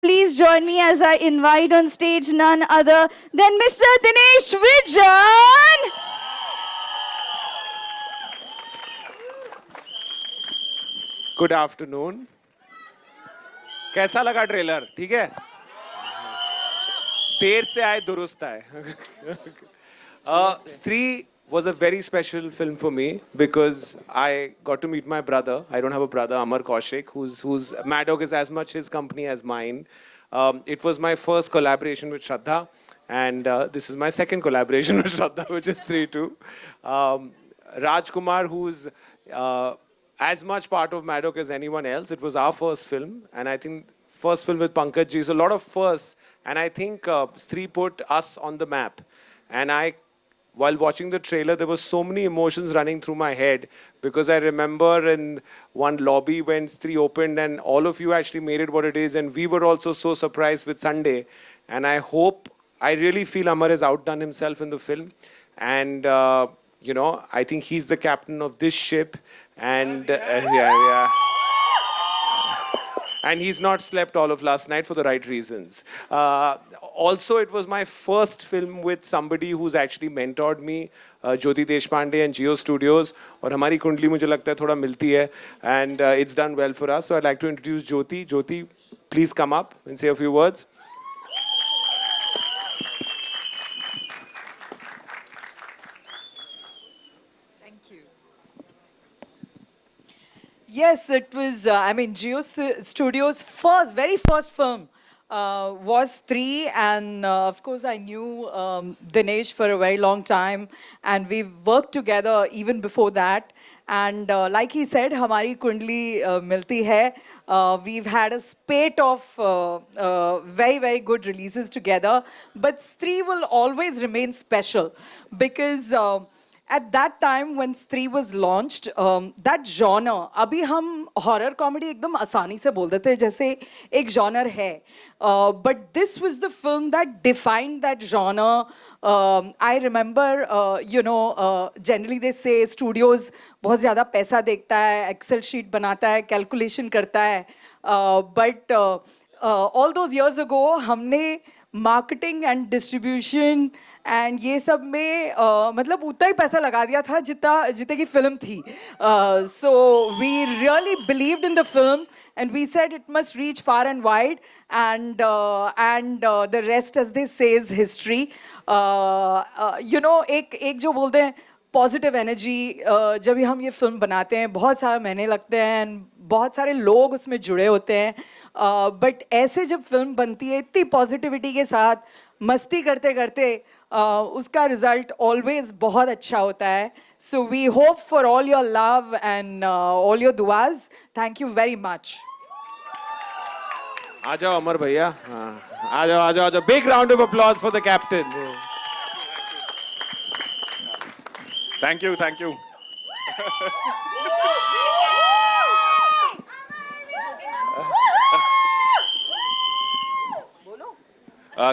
Please join me as I invite on stage none other than Mr. Dinesh Vijan. Good afternoon. कैसा लगा trailer? ठीक है. देर से आए दुरुस्त आए. Stree was a very special film for me because I got to meet my brother. I don't have a brother, Amar Kaushik, whose Maddock is as much his company as mine. It was my first collaboration with Shraddha, and this is my second collaboration with Shraddha, which is Stree 2. Rajkumar, who's as much part of Maddock as anyone else. It was our first film, and I think first film with Pankaj ji. So a lot of firsts, and I think Stree put us on the map. And while watching the trailer, there were so many emotions running through my head because I remember in one lobby when Stree opened, and all of you actually made it what it is, and we were also so surprised with Sunday. And I really feel Amar has outdone himself in the film, and I think he's the captain of this ship, and yeah. And he's not slept all of last night for the right reasons. Also, it was my first film with somebody who's actually mentored me, Jyoti Deshpande and Jio Studios. और हमारी कुंडली मुझे लगता है थोड़ा मिलती है, and it's done well for us. So I'd like to introduce Jyoti. Jyoti, please come up and say a few words. Yes, it was, Geo Studios' very first film was Stree, and of course I knew Dinesh for a very long time, and we worked together even before that. And like he said, Hamari Kundli Milti Hai. We've had a spate of very, very good releases together, but Stree will always remain special because at that time when Stree was launched, that genre, अभी हम horror comedy एकदम आसानी से बोल देते हैं जैसे एक genre है, but this was the film that defined that genre. I remember, generally they say studios बहुत ज़्यादा पैसा देखता है, Excel sheet बनाता है, calculation करता है, but all those years ago हमने marketing and distribution एंड ये सब में मतलब उतना ही पैसा लगा दिया था जितने की फिल्म थी. So we really believed in the film and we said it must reach far and wide and the rest as they say is history. एक जो बोलते हैं पॉजिटिव एनर्जी, जब भी हम ये फिल्म बनाते हैं बहुत सारे महीने लगते हैं एंड बहुत सारे लोग उसमें जुड़े होते हैं, बट ऐसे जब फिल्म बनती है इतनी पॉजिटिविटी के साथ मस्ती करते करते उसका रिजल्ट ऑलवेज बहुत अच्छा होता है. So we hope for all your love and all your दुआज. Thank you very much. आ जाओ अमर भैया, आ जाओ. Big round of applause for the captain. Thank you.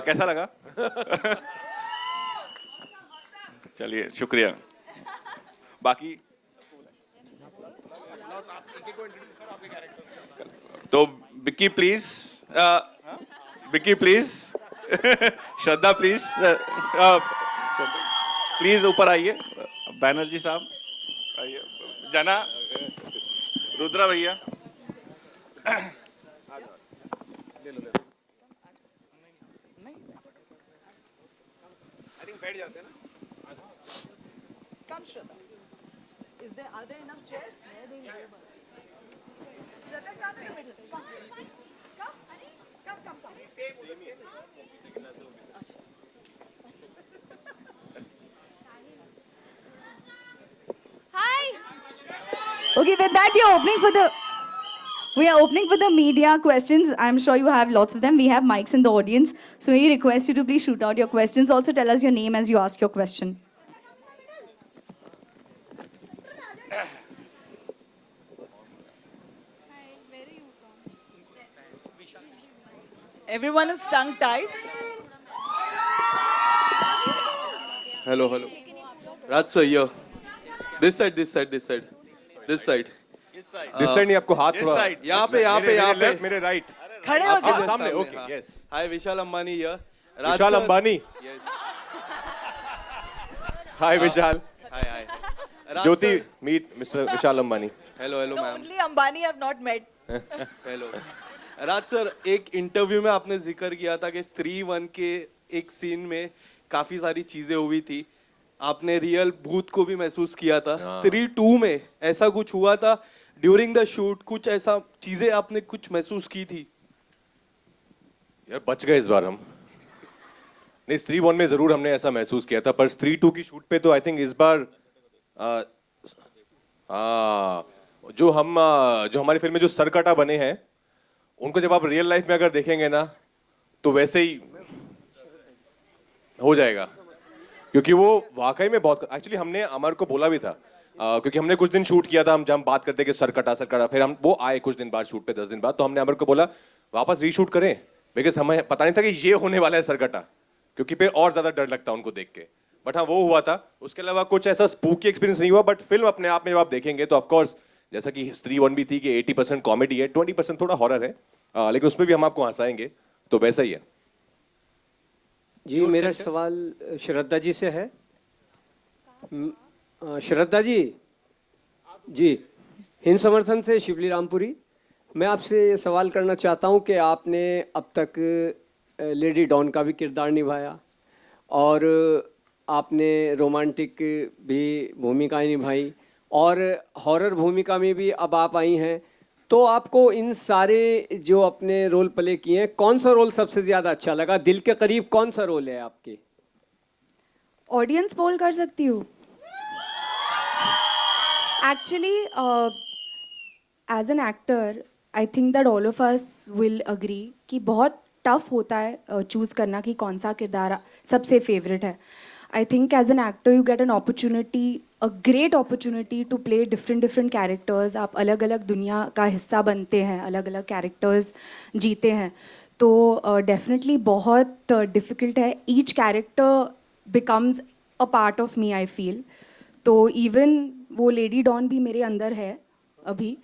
कैसा लगा? चलिए, शुक्रिया. बाकी तो Vicky please, Shraddha please, please ऊपर आइए. बैनर्जी साहब आइए. जना, रुद्रा भैया. बैठ जाते हैं ना. Come, Shraddha. Are there enough chairs? Shraddha, come in the middle. Come. Hi. Okay, with that we are opening for the media questions. I'm sure you have lots of them. We have mics in the audience, so we request you to please shoot out your questions. Also tell us your name as you ask your question. Everyone is tongue-tied. Hello. Raj sir, here. This side. इस side नहीं, आपको हाथ This थोड़ा side. यहाँ पे मेरे right. खड़े हो जाओ सामने, okay, yes. Hi, Vishal Ambani here. Vishal Ambani. Yes. Hi, Vishal. Hi, hi. Raj Jyoti, sir. meet Mr. Vishal Ambani. Hello, hello, No, ma'am. only Ambani have not met. Hello Raj sir, एक interview में आपने जिक्र किया था कि स्त्री 1 के एक सीन में काफी सारी चीजें हुई थी, आपने रियल भूत को भी महसूस किया था। स्त्री 2 में ऐसा कुछ हुआ था ड्यूरिंग द शूट? कुछ ऐसा चीजें आपने कुछ महसूस की थी? यार बच गए इस बार हम। नहीं, स्त्री 1 में जरूर हमने ऐसा महसूस किया था, पर स्त्री 2 की शूट पे तो आई थिंक इस बार जो हमारी फिल्म में जो सरकटा बने हैं, उनको जब आप रियल लाइफ में अगर देखेंगे ना, तो वैसे ही हो जाएगा। क्योंकि वो वाकई में बहुत, एक्चुअली हमने अमर को बोला भी था, क्योंकि हमने कुछ दिन शूट किया था, हम जब बात करते कि सरकटा सरकटा, फिर हम वो आए कुछ दिन बाद शूट पे, 10 दिन बाद, तो हमने अमर को बोला वापस रीशूट करें, बिकॉज हमें पता नहीं था कि ये होने वाला है सरकटा, क्योंकि फिर और ज्यादा डर लगता उनको देख के। बट हाँ, वो हुआ था। उसके अलावा कुछ ऐसा स्पूकी एक्सपीरियंस नहीं हुआ, बट फिल्म अपने आप में जब आप देखेंगे तो ऑफकोर्स जैसा कि स्त्री 1 भी थी कि 80% कॉमेडी है, 20% थोड़ा हॉरर है, लेकिन उसमें भी हम आपको हंसाएंगे, तो वैसा ही है। जी, मेरा सवाल श्रद्धा जी से है। श्रद्धा जी, जी, हिंद समर्थन से शिवली रामपुरी। मैं आपसे ये सवाल करना चाहता हूँ कि आपने अब तक लेडी डॉन का भी किरदार निभाया और आपने रोमांटिक भी भूमिकाएं निभाई और हॉरर भूमिका में भी अब आप आई हैं, तो आपको इन सारे जो अपने रोल प्ले किए हैं, कौन सा रोल सबसे ज़्यादा अच्छा लगा? दिल के करीब कौन सा रोल है आपके? ऑडियंस पोल कर सकती हूँ? Actually as an actor I think that all of us will agree कि बहुत टफ होता है चूज़ करना कि कौन सा किरदार सबसे फेवरेट है। I think as an actor you get an opportunity, a great opportunity to play different characters. आप अलग अलग दुनिया का हिस्सा बनते हैं, अलग अलग कैरेक्टर्स जीते हैं, तो डेफिनेटली बहुत डिफ़िकल्ट है। Each character becomes a part of me, I feel. तो इवन वो लेडी डॉन भी मेरे अंदर है अभी।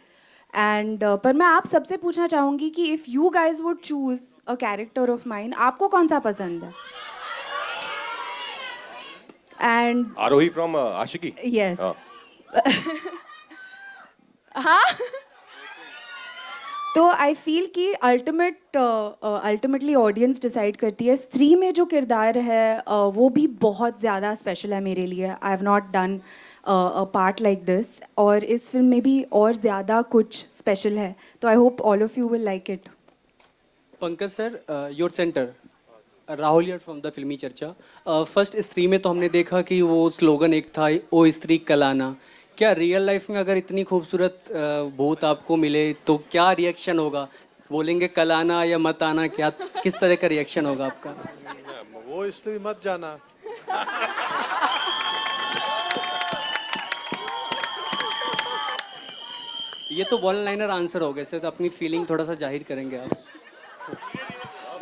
एंड पर मैं आप सबसे पूछना चाहूँगी कि if you guys would choose a character of mine, आपको कौन सा पसंद है? And Aarohi from Aashiqui. Yes, हाँ। हाँ। तो आई फील कि अल्टीमेटली ऑडियंस डिसाइड करती है। स्त्री में जो किरदार है वो भी बहुत ज़्यादा स्पेशल है मेरे लिए। I have not done a part like this, और इस फिल्म में भी और ज़्यादा कुछ स्पेशल है, तो I hope all of you will like it. Pankaj sir, your centre, Rahul here from the फिल्मी चर्चा। फर्स्ट स्त्री में तो हमने देखा कि वो स्लोगन एक था, ओ स्त्री कलाना। क्या रियल लाइफ में अगर इतनी खूबसूरत भूत आपको मिले तो क्या रिएक्शन होगा? बोलेंगे कलाना या मत आना? क्या, किस तरह का रिएक्शन होगा आपका? वो स्त्री मत जाना। ये तो वन लाइनर आंसर हो गए सर, तो अपनी फीलिंग थोड़ा सा जाहिर करेंगे आप।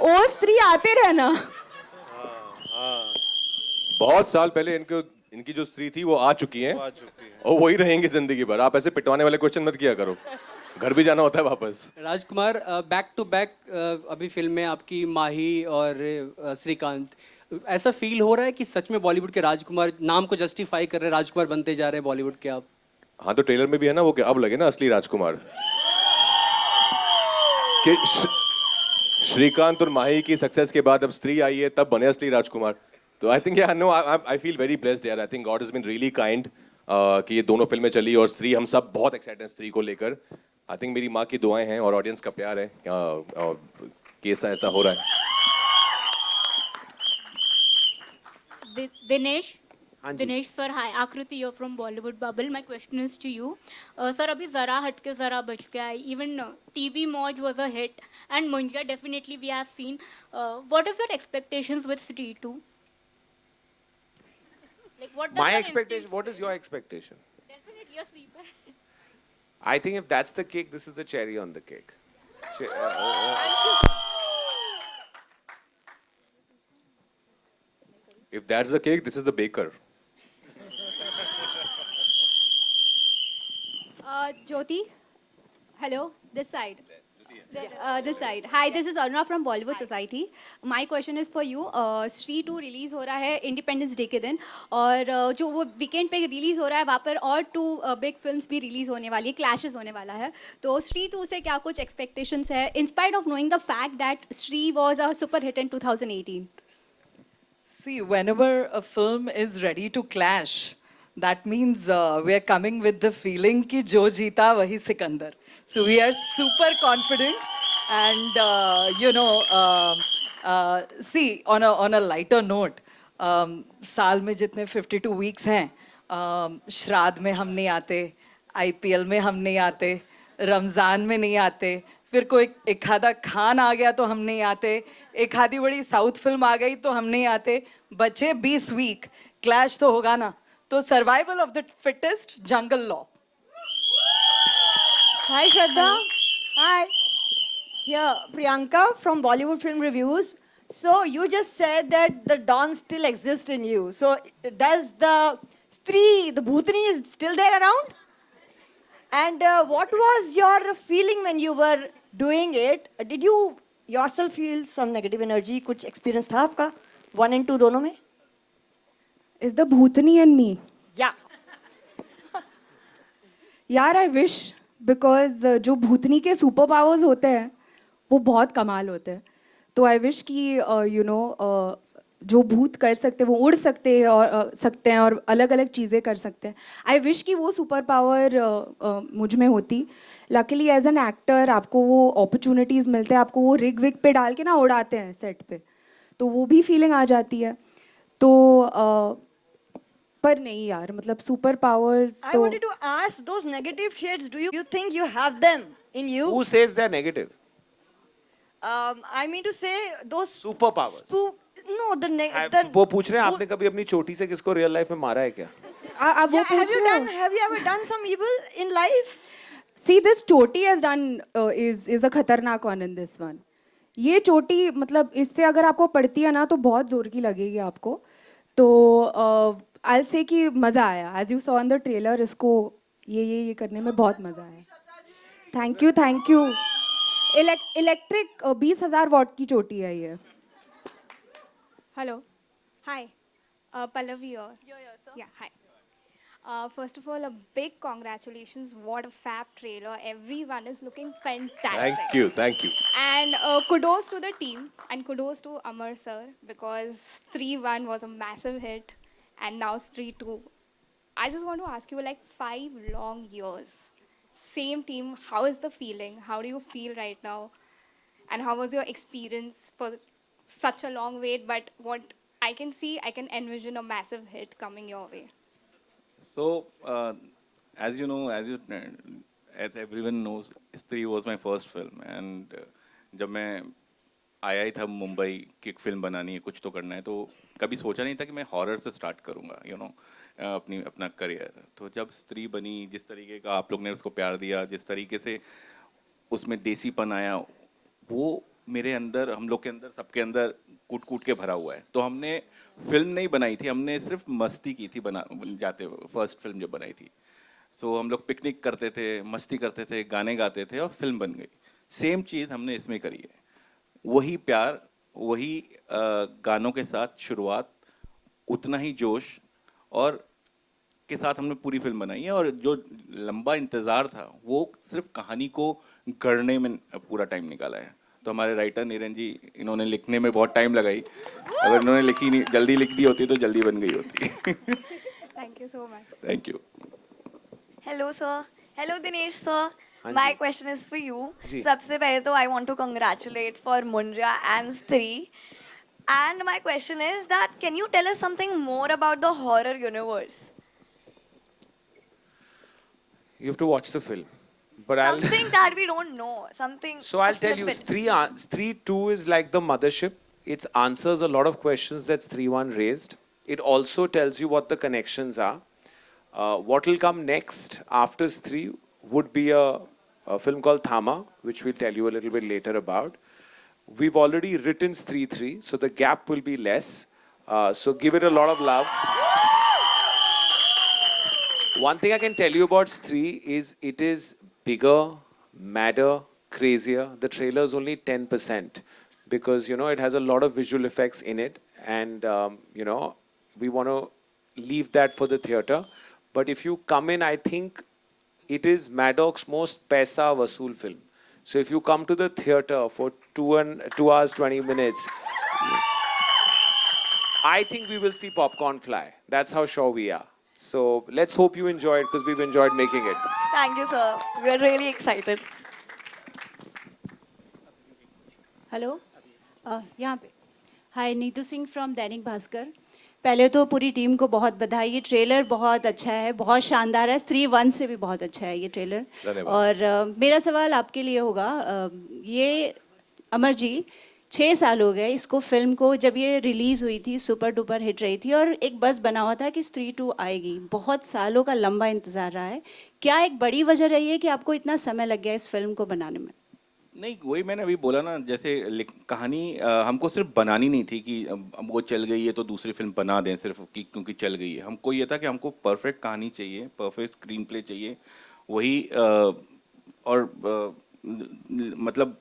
ओ स्त्री आते रहना। बहुत साल पहले इनकी जो स्त्री थी वो आ चुकी हैं, और वही रहेंगी जिंदगी भर। आप ऐसे पिटवाने वाले क्वेश्चन मत किया करो, घर भी जाना होता है वापस। राजकुमार, बैक टू बैक अभी फिल्म में आपकी माही और श्रीकांत, ऐसा फील हो रहा है कि सच में बॉलीवुड के राजकुमार, नाम को जस्टिफाई कर रहे हैं, राजकुमार बनते जा रहे हैं बॉलीवुड के आप? हाँ, तो ट्रेलर में भी है ना वो, कि अब लगे ना असली राजकुमार, कि श्रीकांत और माही की सक्सेस के बाद अब स्त्री आई है, तब बने असली राजकुमार। तो I think no, I feel very blessed यार। I think God has been really kind कि ये दोनों फिल्में चली, और स्त्री, हम सब बहुत एक्साइटेड हैं स्त्री को लेकर। आई थिंक मेरी माँ की दुआएं हैं और ऑडियंस का प्यार है कि ऐसा हो रहा है। दिनेश, हाँ जी। दिनेश सर, हाय, आकृति you're from Bollywood Bubble. My question is to you. Sir, अभी जरा हटके जरा बच के आई, even TV Moj was a hit, and Munja definitely we have seen. What is your expectations with Stree 2? Like what? My expectation. What is your expectation? Definitely a sleeper. I think if that's the cake, this is the cherry on the cake. If that's the cake, this is the baker. Jyoti, hello, this side. This side. Hi, this is Aruna from Bollywood Society. My question is for you. Stree 2 release हो रहा है independence day के दिन और जो वो weekend पे release हो रहा है वहाँ पर और 2 बिग फिल्म्स भी रिलीज होने वाली है, क्लैशेस होने वाला है. तो Stree 2 से क्या कुछ एक्सपेक्टेशंस है in spite of knowing the fact that Stree was a super hit in 2018? See, whenever a film is ready to clash, that means we are coming with the feeling कि जो जीता वही Sikandar. So we are super confident, and see, on a lighter note, साल में जितने 52 weeks हैं, श्राद्ध में हम नहीं आते, IPL में हम नहीं आते, रमज़ान में नहीं आते, फिर कोई एक आधा खान आ गया तो हम नहीं आते, एक आधी बड़ी साउथ फिल्म आ गई तो हम नहीं आते, बचे 20 वीक, क्लैश तो होगा ना. तो survival of the fittest, jungle law. Hi Shraddha. Hi. Here, Priyanka from Bollywood Film Reviews. So you just said that the Don still exists in you. So does the Stree, the Bhutani is still there around? And what was your feeling when you were doing it? Did you yourself feel some negative energy? कुछ experience था आपका? 1 and 2 दोनों में? Is the Bhutani and me? Yeah. यार I wish because जो भूतनी के super powers होते हैं वो बहुत कमाल होते हैं. तो आई विश कि जो भूत कर सकते हैं वो उड़ सकते हैं और अलग अलग चीज़ें कर सकते हैं. आई विश कि वो सुपर पावर मुझ में होती. लकीली एज एन एक्टर आपको वो अपॉर्चुनिटीज़ मिलते हैं, आपको वो रिग विग पे डाल के ना उड़ाते हैं सेट पे, तो वो भी फीलिंग आ जाती है. तो पर नहीं यार, मतलब सुपर पावर्स I तो wanted to ask those negative shades. Do you think you have them in you? Who says they're negative? I mean to say those Superpowers. No, वो पूछ रहे हैं आपने कभी अपनी चोटी से किसको रियल लाइफ में मारा है क्या? आप वो Yeah, पूछ रहे हो. have you ever done some evil in life? See, this choti has done is a खतरनाक one in this one. ये चोटी मतलब इससे अगर आपको पड़ती है ना तो बहुत जोर की लगेगी आपको. तो I'll say कि मज़ा आया. As you saw in the trailer, इसको ये करने में बहुत मज़ा आया. Thank you. इलेक्ट्रिक 20,000 वॉट की चोटी है ये. Hello. Hi. Pallavi here. Yeah, hi. First of all, a big congratulations. What a fab trailer. Everyone is looking fantastic. Thank you. And kudos to the team and kudos to Amar sir because 3-1 was a massive hit and now Stree 2. I just want to ask you, like 5 long years, same team, how is the feeling? How do you feel right now? And how was your experience for such a long wait? But what I can see, I can envision a massive hit coming your way. So, as you know, as everyone knows, Stree was my first film, and जब मैं आया ही था मुंबई की एक film बनानी है, कुछ तो करना है, तो कभी सोचा नहीं था कि मैं हॉरर से स्टार्ट करूँगा, अपना करियर. तो जब स्त्री बनी, जिस तरीके का आप लोग ने उसको प्यार दिया, जिस तरीके से उसमें देसीपन आया, वो मेरे अंदर, हम लोग के अंदर, सबके अंदर कूट कूट के भरा हुआ है. तो हमने फिल्म नहीं बनाई थी, हमने सिर्फ मस्ती की थी जाते फर्स्ट फिल्म जब बनाई थी. सो हम लोग पिकनिक करते थे, मस्ती करते थे, गाने गाते थे और फिल्म बन गई. सेम चीज़ हमने इसमें करी है. वही प्यार, वही गानों के साथ शुरुआत, उतना ही जोश और के साथ हमने पूरी फिल्म बनाई है. और जो लंबा इंतज़ार था वो सिर्फ कहानी को गढ़ने में पूरा टाइम निकाला है. तो हमारे राइटर नीरन जी, इन्होंने लिखने में बहुत टाइम लगाई. अगर इन्होंने जल्दी लिख दी होती तो जल्दी बन गई होती. Thank you so much. Thank you. Hello sir. Hello Dinesh sir. My question is for you. जी. सबसे पहले तो I want to congratulate for Munja and Stree. And my question is that can you tell us something more about the horror universe? You have to watch the film. But Something that we don't know. Something. So I'll tell you, Stree 2 is like the mothership. It answers a lot of questions that Stree 1 raised. It also tells you what the connections are. What will come next after Stree would be a film called Thama, which we'll tell you a little bit later about. We've already written Stree 3, so the gap will be less. So give it a lot of love. One thing I can tell you about Stree is it is bigger, madder, crazier. The trailer is only 10% because, you know, it has a lot of visual effects in it. And, you know, we want to leave that for the theatre. But if you come in, I think it is Maddox's most paisa vasool film. So if you come to the theatre for 2 hours, 20 minutes, I think we will see popcorn fly. That's how sure we are. So let's hope you enjoy it because we've enjoyed making it. Thank you, sir. We are really excited. Hello यहाँ पे हाय Neetu Singh from Dainik Bhaskar. पहले तो पूरी team को बहुत बधाई। ये trailer बहुत अच्छा है, बहुत शानदार है। स्त्री 1 से भी बहुत अच्छा है ये ट्रेलर। और मेरा सवाल आपके लिए होगा, ये अमर जी 6 साल हो गए इसको फिल्म को, जब ये रिलीज़ हुई थी सुपर डुपर हिट रही थी और एक बस बना हुआ था कि स्त्री 2 आएगी। बहुत सालों का लंबा इंतज़ार रहा है। क्या एक बड़ी वजह रही है कि आपको इतना समय लग गया इस फिल्म को बनाने में? नहीं, वही मैंने अभी बोला ना, जैसे कहानी हमको सिर्फ बनानी नहीं थी कि अब वो चल गई है तो दूसरी फिल्म बना दें सिर्फ कि क्योंकि चल गई है। हमको ये था कि हमको परफेक्ट कहानी चाहिए, परफेक्ट स्क्रीन प्ले चाहिए, वही और मतलब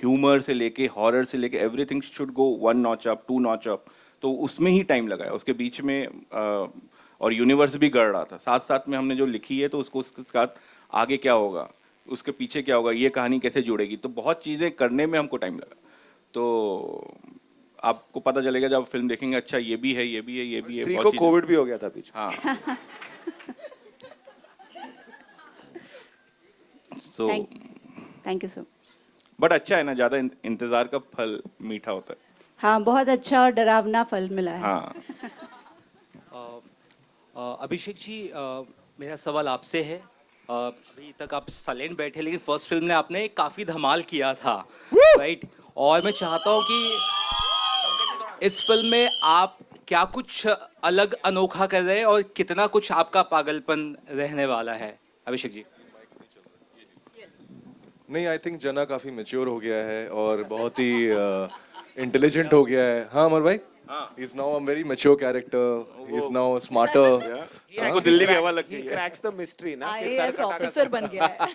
ह्यूमर से लेके हॉरर से लेके everything should go 1 notch up 2 notch up. तो उसमें ही टाइम लगाया उसके बीच में, और यूनिवर्स भी गढ़ रहा था साथ साथ में। हमने जो लिखी है तो उसको उसके साथ आगे क्या होगा, उसके पीछे क्या होगा, ये कहानी कैसे जुड़ेगी, तो बहुत चीज़ें करने में हमको टाइम लगा। तो आपको पता चलेगा जब फिल्म देखेंगे, अच्छा ये भी है, ये भी है, ये भी है। स्त्री को कोविड भी हो गया था बीच। हाँ। So thank you sir. But अच्छा है ना, ज़्यादा इंतज़ार का फल मीठा होता है। हाँ, बहुत अच्छा और डरावना फल मिला है। हाँ। अभिषेक जी, मेरा सवाल आपसे है। अभी तक आप साइलेंट बैठे, लेकिन फर्स्ट फिल्म ने आपने काफ़ी धमाल किया था, राइट? और मैं चाहता हूँ कि इस फिल्म में आप क्या कुछ अलग अनोखा कर रहे हैं और कितना कुछ आपका पागलपन रहने वाला है, अभिषेक जी? नहीं, आई थिंक जना काफ़ी मैच्योर हो गया है और बहुत ही इंटेलिजेंट हो गया है। हाँ अमर भाई, he is now a very mature character. He is now smarter. इसको दिल्ली की हवा लगती है। He cracks the mystery ना। IAS ऑफिसर बन गया है।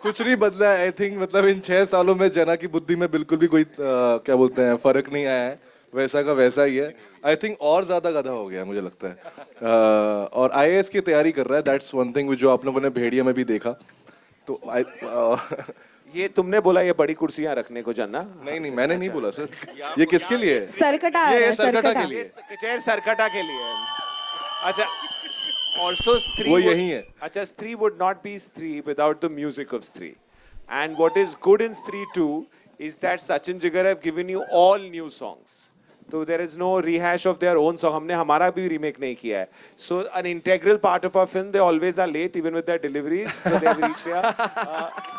कुछ नहीं बदला है। आई थिंक मतलब इन 6 सालों में जना की बुद्धि में बिल्कुल भी कोई क्या बोलते हैं फर्क नहीं आया है, वैसा का वैसा ही है। आई थिंक और ज्यादा गधा हो गया मुझे लगता है। और IAS की तैयारी कर रहा है। दैट्स वन थिंग जो आप लोगों ने भेड़िया में भी देखा। तो ये तुमने बोला ये बड़ी कुर्सियां रखने को जना? नहीं नहीं, मैंने नहीं बोला सर। ये किसके लिए है? सरकटा ये सरकटा के लिए। चेयर सरकटा के लिए। अच्छा, also Stree वो would- यही है। अच्छा, Stree would not be Stree without the music of Stree. And what is good in Stree 2 is that Sachin Jigar have given you all new songs. So there is no rehash of their own song. हमने हमारा भी remake नहीं किया है. So an integral part of our film, they always are late even with their deliveries. So they've reached here.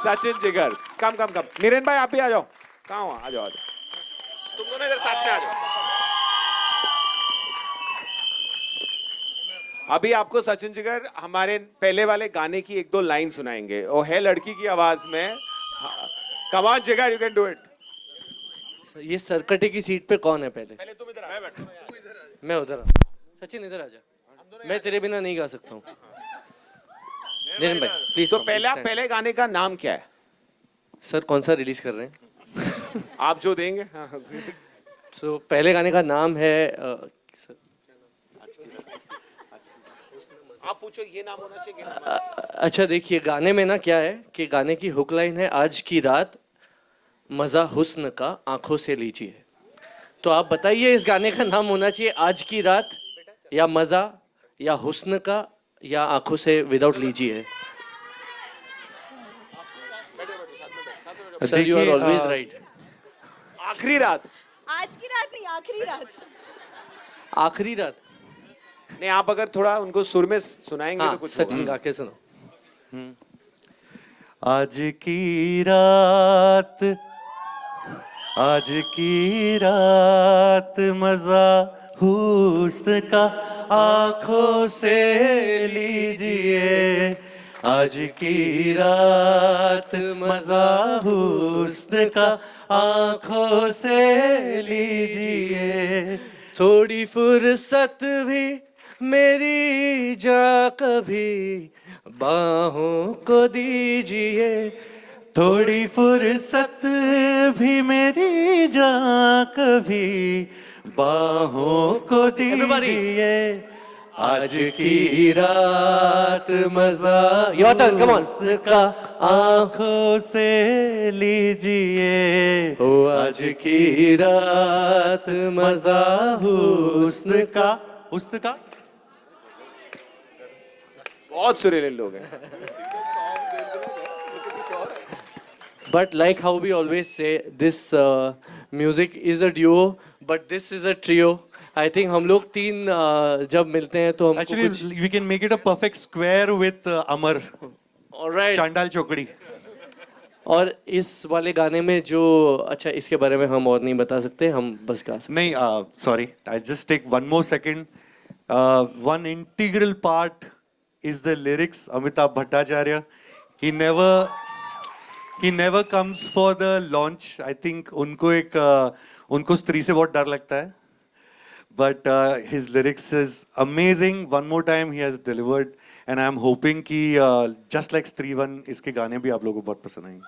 Sachin Jigar, come. Niren भाई आप भी आ जाओ. कहाँ हो? आ जाओ. तुम दोनों इधर साथ में आ जाओ. अभी आपको सचिन जिगर हमारे पहले वाले गाने की 1-2 लाइन सुनाएंगे और है लड़की की आवाज में। कम ऑन जिगर, यू कैन डू इट। ये सरकटे की सीट पे कौन है पहले? पहले तुम इधर आ। मैं उधर सचिन इधर आ जा। मैं तेरे बिना नहीं गा सकता हूँ। निरन भाई प्लीज। तो पहले गाने का नाम क्या है? सर कौन सा रिलीज कर रहे हैं? आप जो देंगे। तो पहले गाने का नाम है आप पूछो, ये नाम होना चाहिए। अच्छा देखिए, गाने में ना क्या है कि गाने की हुक लाइन है, आज की रात मजा हुस्न का आंखों से लीजिए। तो आप बताइए इस गाने का नाम होना चाहिए आज की रात या मजा या हुस्न का या आंखों से विदाउट लीजिए। Sir you are always right. आखिरी रात। आज की रात नहीं, आखिरी रात। आखिरी रात नहीं, आप अगर थोड़ा उनको सुर में सुनाएंगे तो कुछ सचिन गा के सुनो। आज की रात, आज की रात मजा हुस्न का आंखों से लीजिए। आज की रात मजा हुस्न का आंखों से लीजिए। थोड़ी फुर्सत भी मेरी जा कभी बाहों को दीजिए। थोड़ी फुर्सत भी मेरी जहाँ कभी बाहों को दीजिए आज की रात मजा Your turn, come on. का आंखों से लीजिए आज की रात मजा हुस्न का बहुत सुरीले लोग हैं. But like how we always say, this music is a duo, but this is a trio. I think हम लोग तीन जब मिलते हैं तो हमको Actually, कुछ we can make it a perfect square with Amar. Alright. चांडाल चौकड़ी. और इस वाले गाने में जो अच्छा इसके बारे में हम और नहीं बता सकते, हम बस गा सकते. नहीं, sorry. I just take one more second. One integral part is the lyrics. Amitabh Bhattacharya. He never comes for the launch. I think उनको स्त्री से बहुत डर लगता है. But his lyrics is amazing. One more time he has delivered, and I'm hoping कि just like Stree 1 इसके गाने भी आप लोगों को बहुत पसंद आएंगे.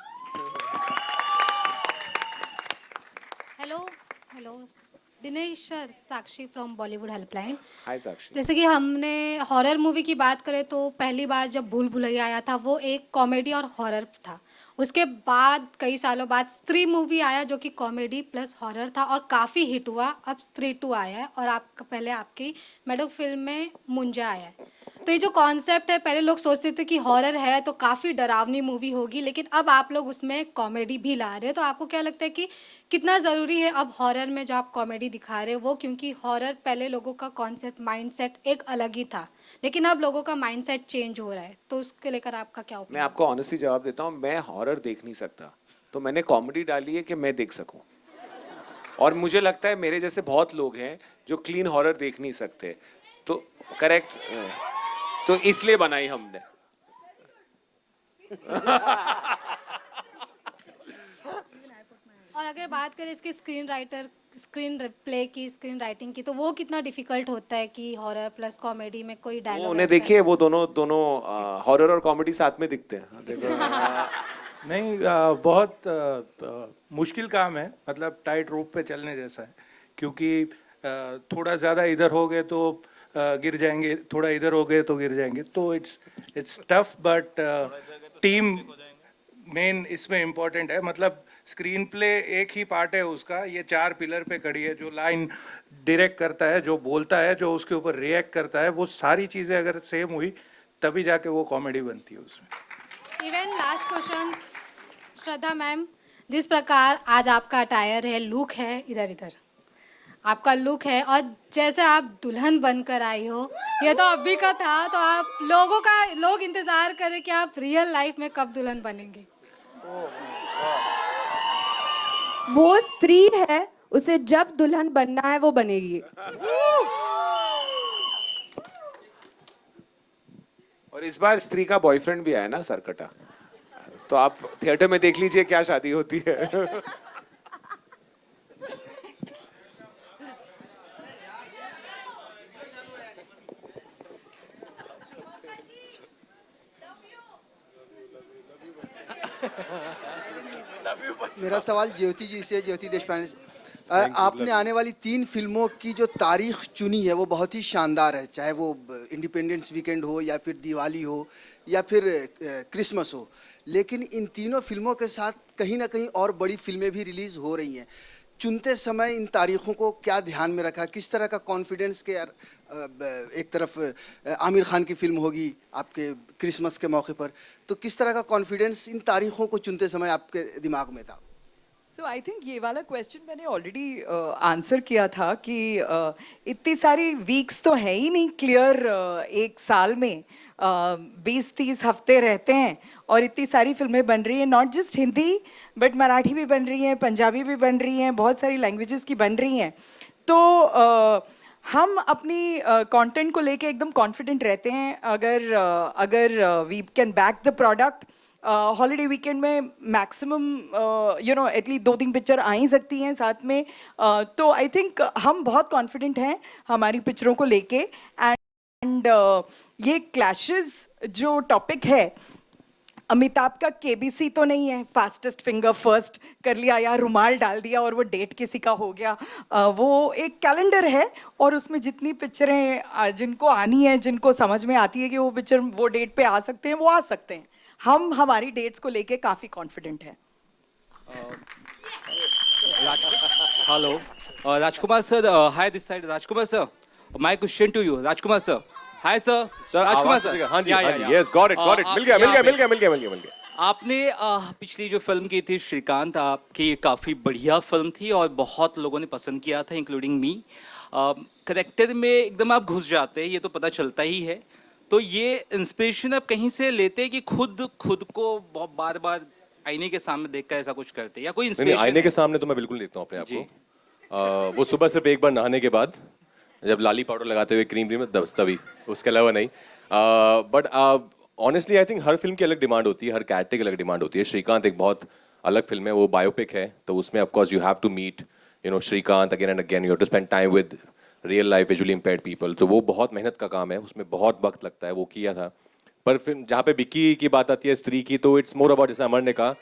Hello Dinesh sir, Sakshi from Bollywood helpline. Hi Sakshi. जैसे कि हमने हॉरर मूवी की बात करें तो पहली बार जब भूल भुलैया आया था वो एक कॉमेडी और हॉरर था. उसके बाद कई सालों बाद स्त्री मूवी आया जो कि कॉमेडी प्लस हॉरर था और काफ़ी हिट हुआ. अब स्त्री 2 आया है और आपका पहले आपकी मैडोक फिल्म में मुंजा आया है. तो ये जो कॉन्सेप्ट है, पहले लोग सोचते थे कि हॉरर है तो काफ़ी डरावनी मूवी होगी, लेकिन अब आप लोग उसमें कॉमेडी भी ला रहे हो. तो आपको क्या लगता है कि कितना ज़रूरी है अब हॉरर में जो आप कॉमेडी दिखा रहे हो वो, क्योंकि हॉरर पहले लोगों का कॉन्सेप्ट माइंडसेट एक अलग ही था, लेकिन अब लोगों का माइंडसेट चेंज हो रहा है. तो उसके लेकर आपका क्या मैं ओपिनियन? आपको ऑनेस्टली जवाब देता हूँ. मैं हॉरर देख नहीं सकता, तो मैंने कॉमेडी डाली है कि मैं देख सकूं. और मुझे लगता है मेरे जैसे बहुत लोग हैं जो क्लीन हॉरर देख नहीं सकते. तो करेक्ट, तो इसलिए बनाई हमने. और अगर बात करें इसके स्क्रीन प्ले की, स्क्रीन राइटिंग की, तो वो कितना डिफिकल्ट होता है कि हॉरर प्लस कॉमेडी में कोई डायलॉग. उन्हें देखिए, वो दोनों हॉरर और कॉमेडी साथ में दिखते हैं. देखो. नहीं, बहुत मुश्किल काम है. मतलब टाइट रोप पे चलने जैसा है, क्योंकि थोड़ा ज़्यादा इधर हो गए तो गिर जाएंगे, थोड़ा इधर हो गए तो गिर जाएंगे. तो it's tough, but team main इसमें इम्पोर्टेंट है. मतलब स्क्रीन प्ले एक ही पार्ट है उसका. ये 4 पिलर पे खड़ी है. जो लाइन डायरेक्ट करता है, जो बोलता है, जो उसके ऊपर रिएक्ट करता है, वो सारी चीज़ें अगर सेम हुई तभी जाके वो कॉमेडी बनती है उसमें. इवन लास्ट क्वेश्चन, श्रद्धा मैम, जिस प्रकार आज आपका अटायर है, लुक है, इधर आपका लुक है, और जैसे आप दुल्हन बनकर आई हो, ये तो अभी का था, तो आप लोग इंतजार कर रहे कि आप रियल लाइफ में कब दुल्हन बनेंगे. वो स्त्री है, उसे जब दुल्हन बनना है वो बनेगी. और इस बार स्त्री का बॉयफ्रेंड भी आया ना, सरकटा. तो आप थिएटर में देख लीजिए क्या शादी होती है. मेरा सवाल ज्योति जी से, ज्योति देशपांडे से. आपने आने वाली 3 फिल्मों की जो तारीख चुनी है वो बहुत ही शानदार है, चाहे वो इंडिपेंडेंस वीकेंड हो या फिर दिवाली हो या फिर क्रिसमस हो. लेकिन इन तीनों फिल्मों के साथ कहीं ना कहीं और बड़ी फिल्में भी रिलीज हो रही हैं. चुनते समय इन तारीखों को क्या ध्यान में रखा? किस तरह का कॉन्फिडेंस के यार, एक तरफ आमिर खान की फिल्म होगी आपके क्रिसमस के मौके पर, तो किस तरह का कॉन्फिडेंस इन तारीखों को चुनते समय आपके दिमाग में था? सो आई थिंक ये वाला क्वेश्चन मैंने ऑलरेडी आंसर किया था कि इतनी सारी वीक्स तो है ही नहीं क्लियर एक साल में. 20-30 हफ्ते रहते हैं और इतनी सारी फिल्में बन रही हैं. Not just Hindi but Marathi भी बन रही हैं, पंजाबी भी बन रही हैं, बहुत सारी लैंग्वेजेस की बन रही हैं. तो हम अपनी कंटेंट को लेके एकदम कॉन्फिडेंट रहते हैं. अगर we can back the product. Holiday weekend में मैक्सिमम एटलीस्ट 2-3 पिक्चर आ ही सकती हैं साथ में. तो आई थिंक हम बहुत कॉन्फिडेंट हैं हमारी पिक्चरों को लेके. एंड ये क्लैशेस जो टॉपिक है, अमिताभ का केबीसी तो नहीं है, फास्टेस्ट फिंगर फर्स्ट कर लिया या रुमाल डाल दिया और वो डेट किसी का हो गया। वो एक कैलेंडर है और उसमें जितनी पिक्चरें जिनको आनी है, जिनको समझ में आती है कि वो पिक्चर वो डेट पे आ सकते हैं, वो आ सकते हैं। हम हमारी डेट्स को लेके काफ़ी कॉन्फिडेंट हैं। Hello Rajkumar sir, hi this side Rajkumar sir, my question to you Rajkumar sir. Hi sir. Sir Rajkumar आवाज सर। हाँ जी या, हाँ या, जी या। यस गॉट इट मिल गया यहाँ पे मिल गया आपने पिछली जो फिल्म की थी श्रीकांत, आपकी काफ़ी बढ़िया फिल्म थी और बहुत लोगों ने पसंद किया था इंक्लूडिंग मी। करेक्टर में एकदम आप घुस जाते हैं, ये तो पता चलता ही है। तो ये इंस्पिरेशन आप कहीं से लेते हैं कि खुद को बहुत बार बार आईने के सामने देखकर ऐसा कुछ करते हैं, या कोई नहीं इंस्पिरेशन आईने के सामने तो मैं बिल्कुल देखता हूँ अपने आप को। वो सुबह सिर्फ एक बार नहाने के बाद, जब लाली पाउडर लगाते हुए क्रीम तभी, उसके अलावा नहीं। But honestly I think her film की अलग डिमांड होती है, हर कैरेक्टर की अलग डिमांड होती है। श्रीकांत एक बहुत अलग फिल्म है, वो बायोपिक है, तो उसमें of course you have to meet Srikanth again and again, you have to spend time with real life visually impaired people. तो वो बहुत मेहनत का काम है, उसमें बहुत वक्त लगता है, वो किया था। पर फिर जहाँ पे विक्की की बात आती है, स्त्री की, तो इट्स मोर अबाउट, जैसे अमर ने कहा,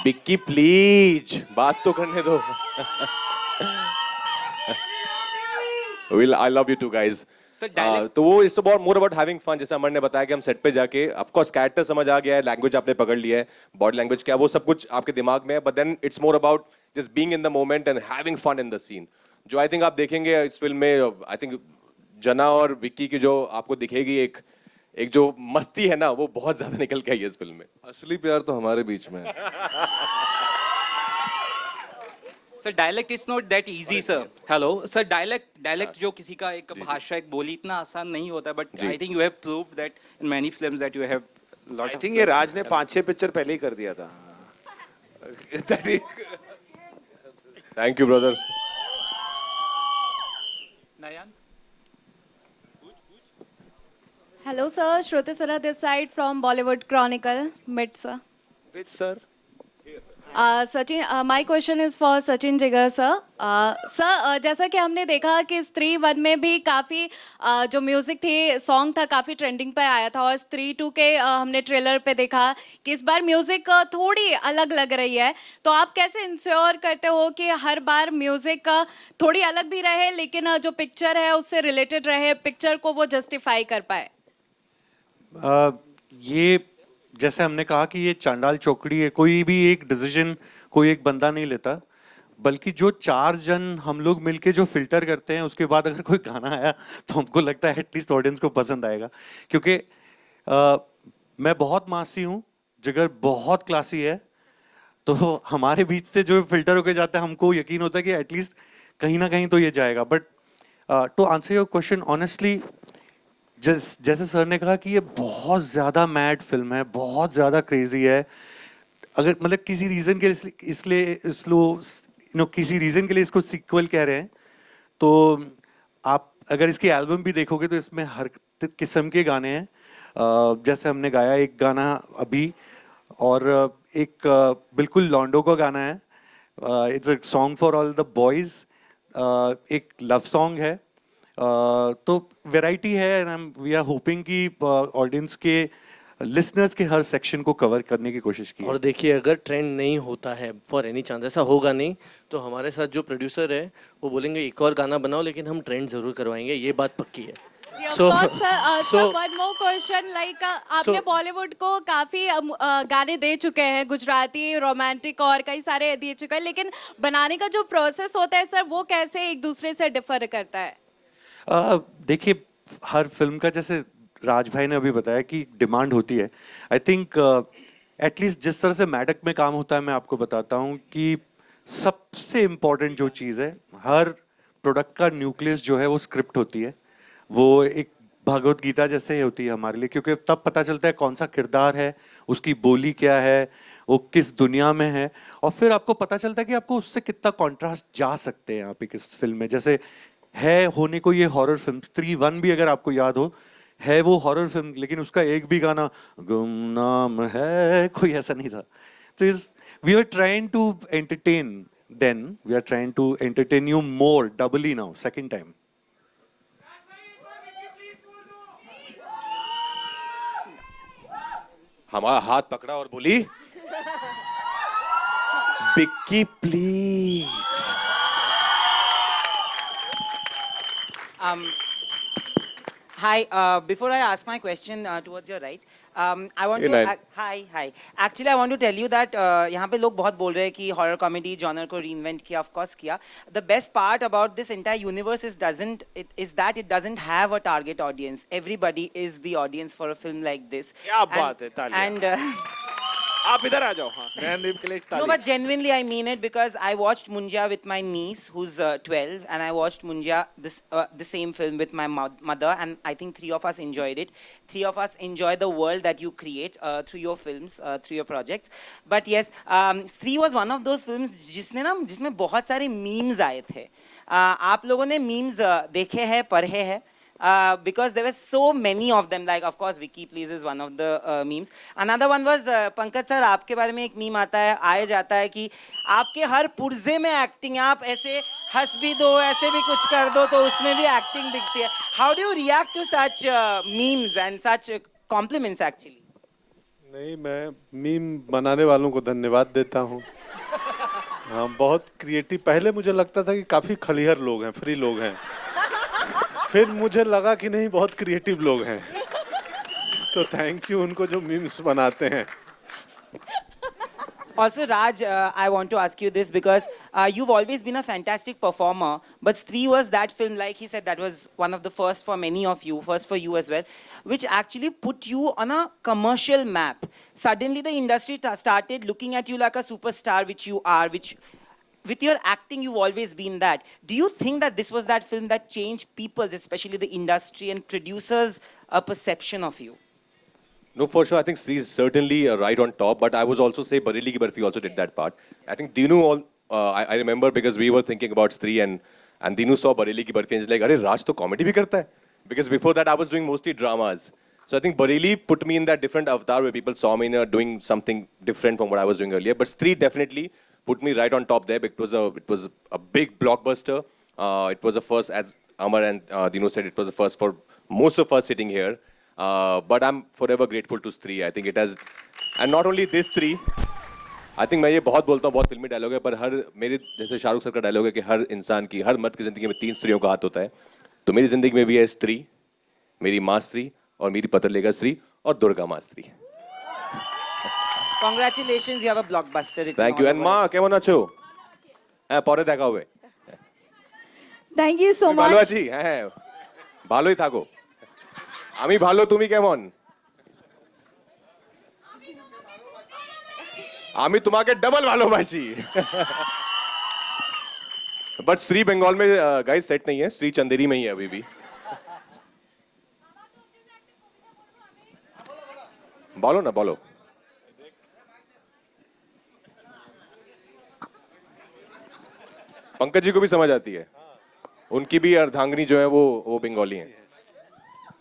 विक्की प्लीज बात तो करने दो। I love you too guys. तो वो it's about more about having fun. जैसे अमर ने बताया कि हम सेट पे जाके, ऑफ कोर्स कैरेक्टर समझ आ गया है, लैंग्वेज आपने पकड़ लिया है, बॉडी लैंग्वेज क्या, वो सब कुछ आपके दिमाग में है, but then it's more about just being in the moment and having fun in the scene, जो आई थिंक आप देखेंगे इस फिल्म में। आई थिंक जना और विक्की की जो आपको दिखेगी एक जो मस्ती है ना, वो बहुत ज्यादा निकल के आई है इस फिल्म में। असली प्यार तो हमारे बीच में है। Sir dialect is not that easy sir. Hello sir, dialect जो किसी का एक भाषा, एक बोली, इतना आसान नहीं होता, but I think you have proved that in many films that you have lot. I think ये राज ने 5-6 पिक्चर पहले ही कर दिया था। Thank you brother. Hello, sir. Shruti Sara this side from Bollywood Chronicle. Mid, sir. Which sir? Sachin, my question is for Sachin Jigar, sir. Sir, जैसा कि हमने देखा कि स्त्री 1 में भी काफ़ी जो म्यूज़िक थी, सॉन्ग था, काफ़ी ट्रेंडिंग पे आया था, और स्त्री 2 के हमने ट्रेलर पे देखा कि इस बार म्यूज़िक थोड़ी अलग लग रही है। तो आप कैसे इंश्योर करते हो कि हर बार म्यूज़िक थोड़ी अलग भी रहे, लेकिन जो पिक्चर है उससे रिलेटेड रहे, पिक्चर को वो जस्टिफाई कर पाए? ये जैसे हमने कहा कि ये चांडाल चौकड़ी है, कोई भी एक डिसीजन कोई एक बंदा नहीं लेता, बल्कि जो 4 जन हम लोग मिलके जो फिल्टर करते हैं, उसके बाद अगर कोई गाना आया तो हमको लगता है एटलीस्ट ऑडियंस को पसंद आएगा। क्योंकि मैं बहुत मासी हूँ, जिगर बहुत क्लासी है, तो हमारे बीच से जो फिल्टर होके जाता है, हमको यकीन होता है कि एटलीस्ट कहीं ना कहीं तो ये जाएगा। But to answer your question honestly, जैसे सर ने कहा कि ये बहुत ज़्यादा मैड फिल्म है, बहुत ज़्यादा क्रेजी है। अगर मतलब किसी रीज़न के किसी रीज़न के लिए इसको सीक्वल कह रहे हैं, तो आप अगर इसकी एल्बम भी देखोगे तो इसमें हर किस्म के गाने हैं। जैसे हमने गाया एक गाना अभी, और एक बिल्कुल लॉन्डो का गाना है, it's a song for all the boys, एक लव सॉन्ग है। तो वैरायटी है, एंड वी आर होपिंग कि ऑडियंस के, लिसनर्स के हर सेक्शन को कवर करने की कोशिश की। और देखिए, अगर ट्रेंड नहीं होता है फॉर एनी चांस, ऐसा होगा नहीं, तो हमारे साथ जो प्रोड्यूसर है वो बोलेंगे एक और गाना बनाओ, लेकिन हम ट्रेंड जरूर करवाएंगे, ये बात पक्की है। वन मोर क्वेश्चन, लाइक आपने बॉलीवुड को काफी गाने दे चुके हैं, गुजराती, रोमांटिक और कई सारे दे चुके हैं, लेकिन बनाने का जो प्रोसेस होता है सर, वो कैसे एक दूसरे से डिफर करता है? देखिए, हर फिल्म का, जैसे राज भाई ने अभी बताया कि डिमांड होती है। आई थिंक एटलीस्ट जिस तरह से मैडक में काम होता है, मैं आपको बताता हूँ कि सबसे इम्पोर्टेंट जो चीज़ है, हर प्रोडक्ट का न्यूक्लियस जो है वो स्क्रिप्ट होती है। वो एक भगवत गीता जैसे होती है हमारे लिए, क्योंकि तब पता चलता है कौन सा किरदार है, उसकी बोली क्या है, वो किस दुनिया में है, और फिर आपको पता चलता है कि आपको उससे कितना कॉन्ट्रास्ट जा सकते हैं आप एक इस फिल्म में। जैसे है होने को ये हॉरर फिल्म, स्त्री 1 भी अगर आपको याद हो, है वो हॉरर फिल्म, लेकिन उसका एक भी गाना गुमनाम है कोई ऐसा नहीं था। तो we are trying to entertain, then we are trying to entertain you more, doubly now, second time. हमारा हाथ पकड़ा और बोली, Vicky please. Hi, before I ask my question towards your right, I want Hey, to... Nail. Hi. Actually, I want to tell you that यहाँ पे लोग बहुत बोल रहे हैं कि horror comedy genre को reinvent किया, of course किया. The best part about this entire universe is that it doesn't have a target audience. Everybody is the audience for a film like this. क्या बात है, तालियां. And आप इधर आ जाओ. हाँ, नैन रीप के लिए no, तालियां. but genuinely I mean it because I watched Munja with my niece who's 12 and I watched Munja the same film with my mother and I think three of us enjoyed it. Three of us enjoy the world that you create through your films, through your projects. But yes, Stree was one of those films जिसमें बहुत सारे memes आए थे. आप लोगों ने memes देखे हैं, पढ़े हैं? Because there were so many of them, like of course Vicky Please is one of the memes. Another one was Pankaj sir, आपके बारे में एक meme आता है, आया जाता है कि आपके हर पुर्जे में acting, आप ऐसे हंस भी दो, ऐसे भी कुछ कर दो तो उसमें भी acting दिखती है. How do you react to such memes and such compliments actually? नहीं, मैं मीम बनाने वालों को धन्यवाद देता हूँ. हाँ, बहुत क्रिएटिव. पहले मुझे लगता था कि काफी खलिहर लोग हैं, फ्री लोग हैं. फिर मुझे लगा कि नहीं, बहुत क्रिएटिव लोग हैं. तो थैंक यू उनको जो मीम्स बनाते हैं. Also, Raj, I want to ask you this because you've always been a fantastic performer, but Stree was that film, like he said, that was one of the first for many of you, first for you as well, which actually put you on a commercial map. Suddenly, the industry started looking at you like a superstar, which you are, which with your acting, you've always been that. Do you think that this was that film that changed people's, especially the industry and producers' perception of you? No, for sure. I think Stree is certainly right on top. But I was also say Bareilly Ki Barfi also did that part. I think Dinu, I remember because we were thinking about Stree and Dinu saw Bareilly Ki Barfi and he's like, "Arey Raj to comedy bhi karta hai." Because before that I was doing mostly dramas. So I think Bareilly put me in that different avatar where people saw me doing something different from what I was doing earlier. But Stree definitely put me right on top there. It was a big blockbuster. It was the first, as Amar and Dinu said, it was the first for most of us sitting here. But I'm forever grateful to Stree. I think it has, and not only this Stree. I think मैं ये बहुत बोलता हूँ, बहुत फिल्मी dialogue है, पर हर मेरे जैसे शाहरुख सर का डायलॉग है कि हर इंसान की, हर मर्द की जिंदगी में 3 स्त्रियों का हाथ होता है. तो मेरी जिंदगी में भी है स्त्री, मेरी माँ स्त्री और मेरी पतरलेखा स्त्री और दुर्गा माँ स्त्री. Congratulations, you have a blockbuster. Thank you. And মা কেমন আছো? হ্যাঁ, পরে দেখা হবে. Thank you so ভালো much. আছি. হ্যাঁ, ভালোই থাকো. আমি ভালো, তুমি কেমন? আমি তোমাকে ডবল ভালোবাসি. बट स्त्री बंगाल में गाइस सेट नहीं है, स्त्री चंदेरी में ही है अभी भी. बोलो ना, बोलो. पंकज जी को भी समझ आती है. उनकी भी अर्धांगिनी जो है वो बंगाली है.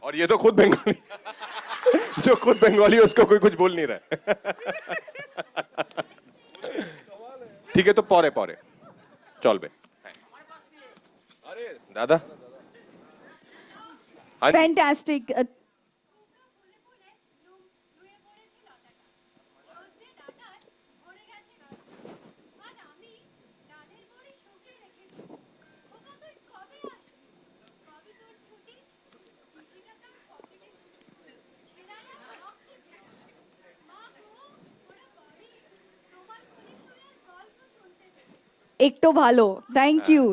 और ये तो खुद बंगाली. जो खुद बंगाली है उसको कोई कुछ बोल नहीं रहा है. ठीक है, तो पौरे पौरे चल बे. अरे दादा, Fantastic. একটু ভালো. Thank you.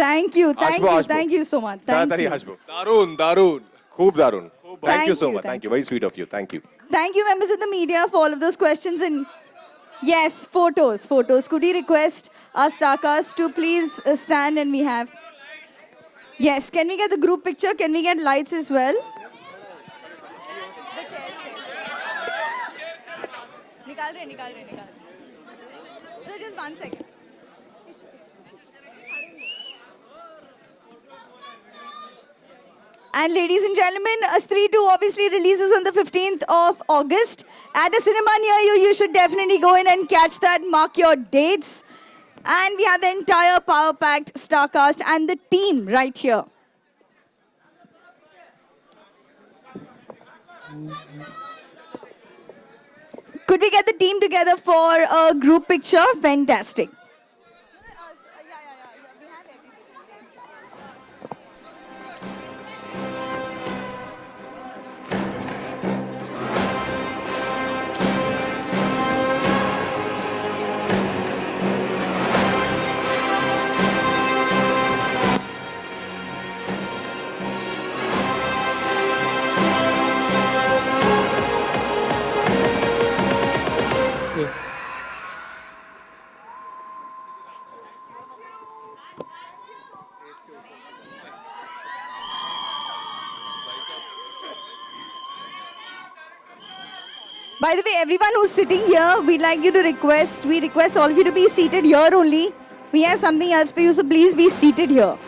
Thank you. Thank আসবো, you. আসবো. Thank you so much. Thank তাড়াতাড়ি you. আসবো. দারুন দারুন, খুব দারুন. Thank you so you, much. thank Thank you. Very sweet of you. Thank you. Thank you, members of the media, for all of those questions. And yes, photos. Could we request our star cast to please stand and we have... Yes, can we get the group picture? Can we get lights as well? निकाल रहे. So just 1 second. And ladies and gentlemen, Stree 2 obviously releases on the 15th of August. At a cinema near you, you should definitely go in and catch that. Mark your dates. And we have the entire power-packed star cast and the team right here. Could we get the team together for a group picture? Fantastic. By the way, everyone who's sitting here, we request all of you to be seated here only. We have something else for you, so please be seated here.